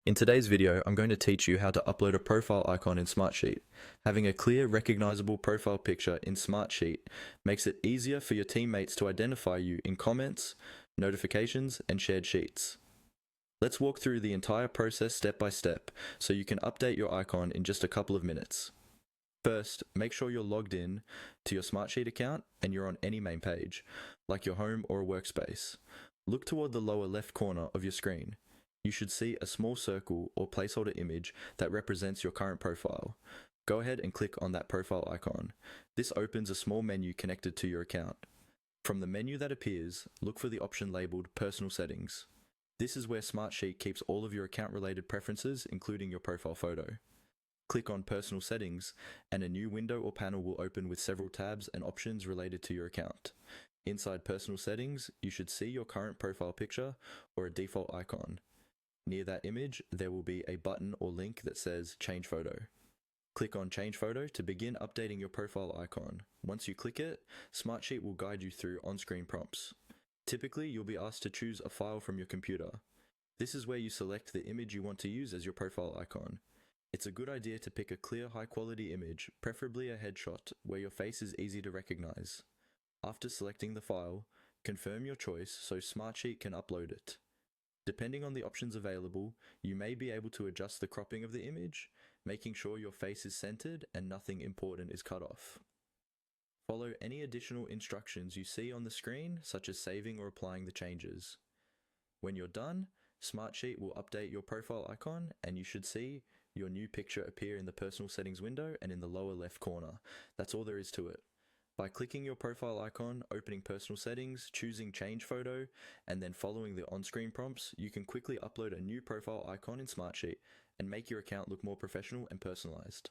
In today's video, I'm going to teach you how to upload a profile icon in Smartsheet. Having a clear, recognizable profile picture in Smartsheet makes it easier for your teammates to identify you in comments, notifications, and shared sheets. Let's walk through the entire process step by step so you can update your icon in just a couple of minutes. First, make sure you're logged in to your Smartsheet account and you're on any main page, like your home or a workspace. Look toward the lower left corner of your screen. You should see a small circle or placeholder image that represents your current profile. Go ahead and click on that profile icon. This opens a small menu connected to your account. From the menu that appears, look for the option labeled Personal Settings. This is where Smartsheet keeps all of your account-related preferences, including your profile photo. Click on Personal Settings, and a new window or panel will open with several tabs and options related to your account. Inside Personal Settings, you should see your current profile picture or a default icon. Near that image, there will be a button or link that says Change Photo. Click on Change Photo to begin updating your profile icon. Once you click it, Smartsheet will guide you through on-screen prompts. Typically, you'll be asked to choose a file from your computer. This is where you select the image you want to use as your profile icon. It's a good idea to pick a clear, high-quality image, preferably a headshot, where your face is easy to recognize. After selecting the file, confirm your choice so Smartsheet can upload it. Depending on the options available, you may be able to adjust the cropping of the image, making sure your face is centered and nothing important is cut off. Follow any additional instructions you see on the screen, such as saving or applying the changes. When you're done, Smartsheet will update your profile icon and you should see your new picture appear in the Personal Settings window and in the lower left corner. That's all there is to it. By clicking your profile icon, opening Personal Settings, choosing Change Photo, and then following the on-screen prompts, you can quickly upload a new profile icon in Smartsheet and make your account look more professional and personalized.